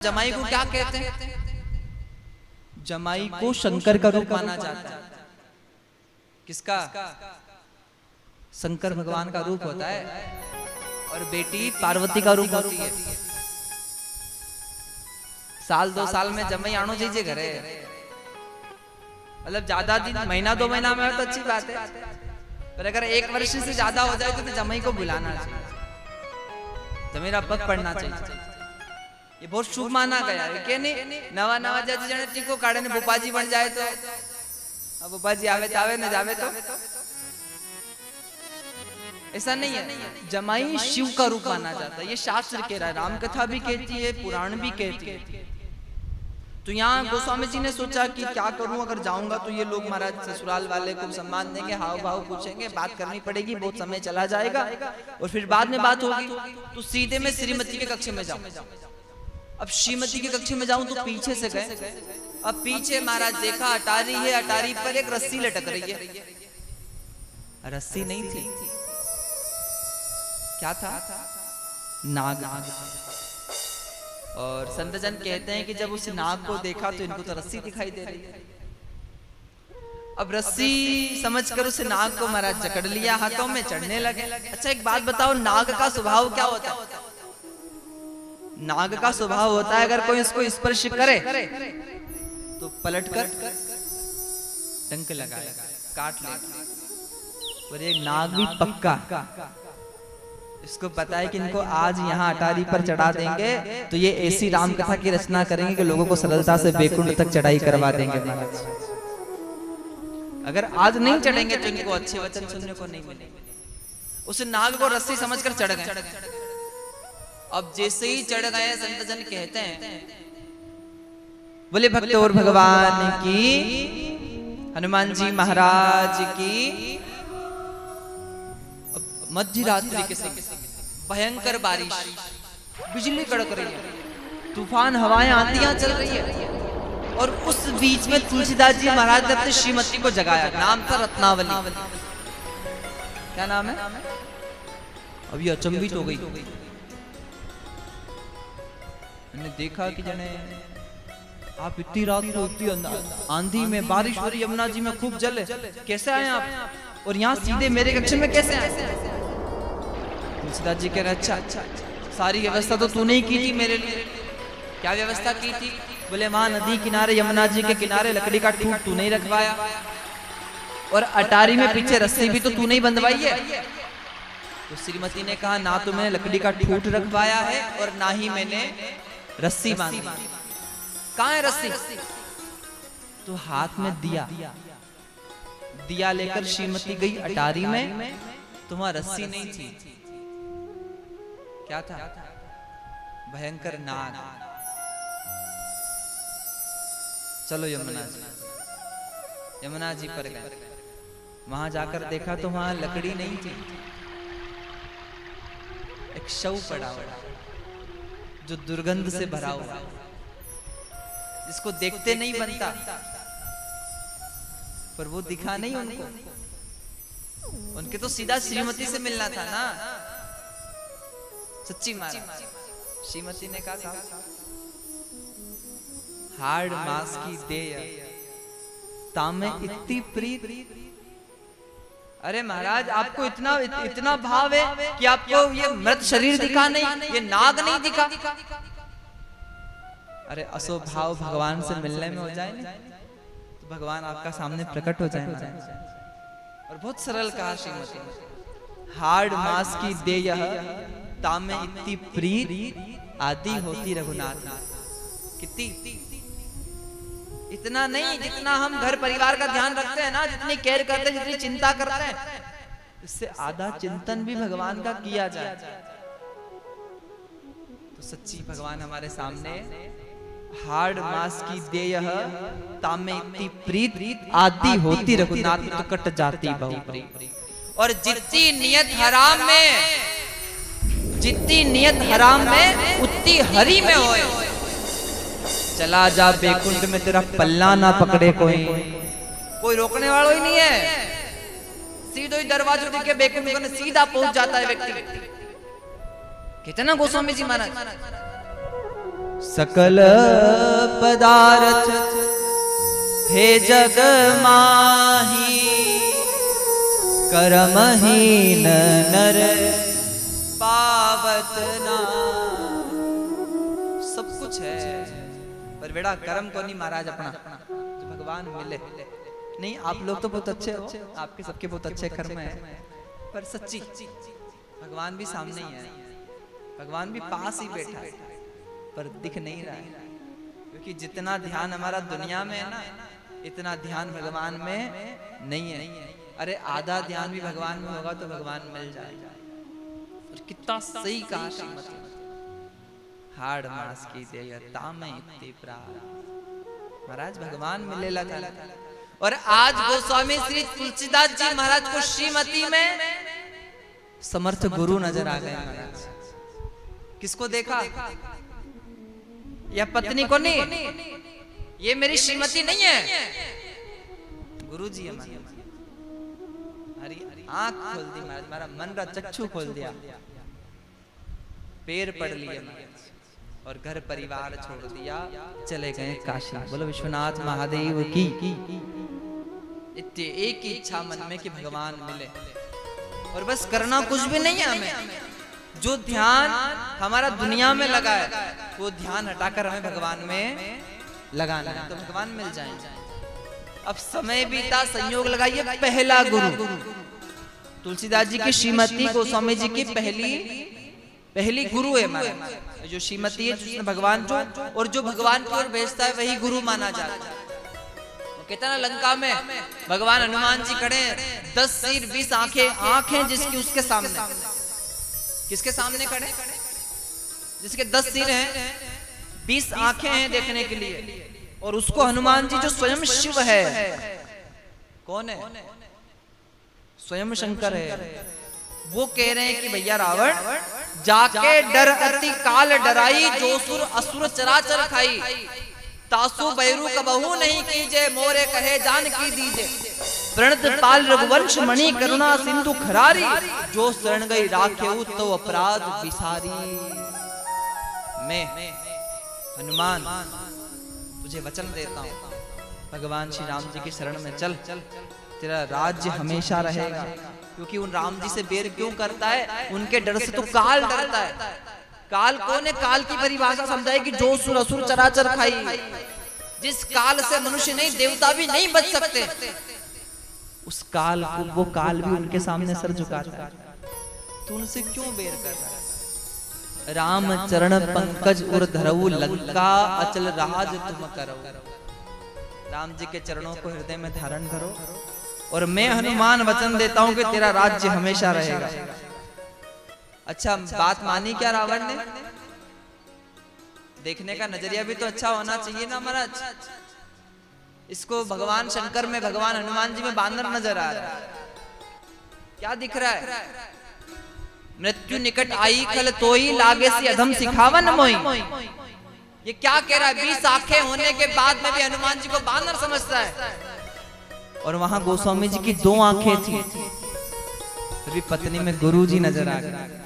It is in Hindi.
जमाई को क्या कहते हैं? जमाई को शंकर का रूप माना जाता है। किसका? शंकर भगवान का रूप होता है और बेटी पार्वती का रूप होती है। साल दो साल में जमाई आनो चाहिए घरे, मतलब ज्यादा दिन महीना दो महीना में तो अच्छी बात है, पर अगर एक वर्ष से ज्यादा हो जाए तो जमाई को बुलाना चाहिए, जमेरा पग पड़ना चाहिए। ये बहुत शुभ माना गया है कि नहीं? नवा नवा जज जने टीको काढ़े ने बुपाजी बन जाए तो अब बुपाजी आवे जावे न जावे तो ऐसा नहीं है। जमाई शिव का रूप माना जाता है, ये शास्त्र कह रहा है, राम कथा भी कहती है, पुराण भी कहती है। तो यहाँ गोस्वामी जी ने सोचा कि क्या करूं, अगर जाऊंगा तो ये लोग महाराज ससुराल वाले को सम्मान देंगे, हाव भाव पूछेंगे, बात करनी पड़ेगी, बहुत समय चला जाएगा और फिर बाद में बात होगी, तो सीधे मैं श्रीमती के कक्ष में जाऊं। अब श्रीमती के कक्ष में जाऊं तो पीछे से गए, अब पीछे महाराज देखा अटारी है, अटारी पर एक रस्सी लटक रही है। रस्सी नहीं थी, क्या था? नाग। और संतजन कहते हैं कि जब उस नाग को देखा तो इनको तो रस्सी दिखाई दे रही है। अब रस्सी समझकर उस नाग को महाराज जकड़ लिया, हाथों में चढ़ने लगे। अच्छा एक बात बताओ, नाग का स्वभाव क्या होता है? नाग का स्वभाव होता है अगर कोई उसको स्पर्श करे तो पलटकर डंक लगाएगा, काट लेगा। और ये नाग भी पक्का, इसको पता है कि इनको आज यहाँ अटारी पर चढ़ा देंगे तो ये ऐसी राम कथा की रचना करेंगे कि लोगों को सरलता से बैकुंठ तक चढ़ाई करवा देंगे। अगर आज नहीं चढ़ेंगे तो इनको अच्छे वचन सुनने को नहीं मिलेंगे। उस नाग को रस्सी समझकर चढ़ गए। अब जैसे ही चढ़ गए, संतजन कहते हैं बोले भक्त और भगवान की, हनुमान जी महाराज की। मध्य रात्रि के समय भयंकर बारिश, बिजली कड़क रही है, तूफान हवाएं आंधियां चल रही है, और उस बीच में तुलसीदास जी महाराज ने अपनी श्रीमती को जगाया। नाम था रत्नावली। क्या नाम है? अभी अचंभित हो गई, मैंने देखा कि जने आप इतनी रात को इतनी आंधी में, बारिश हो रही, यमुना जी में खूब जल है, कैसे आए आप? और यहाँ सीधे मेरे कक्ष में कैसे आए? तुलसीदास जी कह रहे अच्छा, सारी व्यवस्था तो तूने ही की थी मेरे लिए। क्या व्यवस्था की थी? बोले वहां नदी किनारे, यमुना जी के किनारे लकड़ी का ठूठ तूने ही रखवाया, और अटारी में पीछे रस्सी भी तो तूने ही बंधवाई है। तो श्रीमती ने कहा ना तो मैंने लकड़ी का ठूठ रखवाया है और ना ही मैंने रस्सी बांधी। कहाँ है रस्सी? तो हाथ में दिया लेकर श्रीमती गई अटारी में, तो वहां रस्सी नहीं थी। क्या था? भयंकर नाग। चलो यमुना जी पर गए, वहां जाकर देखा तो वहां लकड़ी नहीं थी, एक शव पड़ा हुआ जो दुर्गंध से भरा हुआ, जिसको देखते नहीं बनता, पर वो दिखा नहीं उनको। उनके तो सीधा श्रीमती से मिलना था ना। सच्ची महाराज श्रीमती ने कहा हाड़ मास की देय तामे इतनी प्रीत। अरे महाराज आपको इतना भाव है कि आपको ये मृत शरीर दिखा नहीं, ये नाग नहीं दिखा। अरे असो भाव भगवान से मिलने में हो जाए ना, तो भगवान आपका सामने प्रकट हो जाए। और बहुत सरल कहा श्रीमती, हाड़ मास की देय तामे इतनी प्रीत आदि होती रघुनाथ। कितनी? इतना नहीं जितना हम घर परिवार का ध्यान रखते हैं ना, जितनी केयर करते हैं, जितनी चिंता करते हैं, इससे आधा चिंतन भी भगवान का किया जाए तो सच्ची भगवान हमारे सामने हाड़ मास की देय तामे इतनी प्रीत आदि होती रघुनाथ तो कट जाती बहु। और जितनी नियत हराम में उतनी हरि में होए। चला जा बैकुंठ में तेरा पल्ला ना पकड़े कोई रोकने वाला ही नहीं है। सीधो ही दरवाजों देके बैकुंठ में सीधा पहुंच जाता है व्यक्ति। कितना गोस्वामी जी महाराज सकल पदार्थ हे जग माही, करमहीन नर पावत ना। सब कुछ है पर बेड़ा कर्म को नहीं महाराज अपना, जो भगवान मिले। नहीं आप लोग तो बहुत अच्छे हो, आपके सबके बहुत अच्छे कर्म है, पर सच्ची भगवान भी सामने ही है, भगवान भी पास ही बैठा है, पर दिख नहीं रहा है। क्योंकि जितना ध्यान हमारा दुनिया में है ना, इतना ध्यान भगवान में नहीं है। अरे आधा ध्यान भी भगवान में होगा तो भगवान मिल जाएगा। और कितना सही कहा श्रीमती, हाड़ मास की दे तामे इत्ते प्राण। महाराज भगवान मिले लगा। और आज गोस्वामी श्री तुलसीदास जी महाराज को श्रीमती में समर्थ गुरु नजर आ गए महाराज। किसको देखा? या पत्नी को नहीं, ये मेरी श्रीमती नहीं है, गुरु जी हमारी आंख खोल दी महाराज, हमारा मन का चक्षु खोल दिया, पैर पड़ लिए और घर परिवार छोड़ दिया, चले गए काशी। बोलो विश्वनाथ महादेव की। इतनी एक ही इच्छा मन में कि भगवान मिले, और बस करना कुछ भी नहीं है हमें। जो ध्यान हमारा दुनिया में लगा है वो ध्यान हटाकर हमें भगवान में लगाना है, तो भगवान मिल जाएंगे। अब समय बीता, संयोग लगाइए, पहला गुरु तुलसीदास जी की श्रीमती गोस्वामी जी की पहली गुरु है हमारे। जो श्रीमती है जिसने भगवान जो और जो भगवान की ओर भेजता है वही गुरु माना जाता है। कहता ना लंका में भगवान हनुमान जी खड़े, 10 सिर 20 आंखें जिसकी उसके सामने। किसके सामने खड़े? जिसके 10 सिर हैं, 20 आंखें हैं देखने के लिए, और उसको हनुमान जी जो स्वयं शिव है, कौन है? स्वयं शंकर है। वो कह रहे हैं कि भैया रावण जाके डर अति काल डराई, जो सुर असुर चराचर खाई, तासु बैरू कबहू नहीं कीजे, मोरे कहे जान की दीजे। प्रणत पाल रघुवंश मणि करुणा सिंधु खरारी, जो शरण गई राखेऊ तो अपराध बिसारी। मैं हनुमान तुझे वचन देता हूँ, भगवान श्री राम जी की शरण में चल, तेरा राज्य हमेशा रहेगा। क्योंकि उन राम जी से बेर क्यों करता है? उनके डर से तो काल डरता है। काल कौन है? काल की परिभाषा समझाए कि जो सुर असुर चराचर खाई। जिस काल से मनुष्य नहीं, देवता भी नहीं बच सकते, उस काल को, वो काल भी उनके सामने सर झुकाता है। तू उनसे क्यों बेर कर रहा है? राम चरण पंकज उर धरऊ, लंका अचल राज तुम करो। राम जी के चरणों को हृदय में धारण करो, और मैं हनुमान वचन देता हूं कि तेरा राज्य हमेशा रहेगा। अच्छा बात मानी क्या रावण ने? देखने का नजरिया भी तो अच्छा होना चाहिए ना महाराज। इसको भगवान शंकर में, भगवान हनुमान जी में बानर नजर आ रहा है। क्या दिख रहा है? मृत्यु निकट आई कल तोई, लागे सी अधम सिखावन मोई। ये क्या कह रहा है? 20 आंखें होने के बाद में भी हनुमान जी को बानर समझता है। और वहां गोस्वामी जी की 2 आंखें थी, फिर भी पत्नी में गुरु जी नजर आ गए।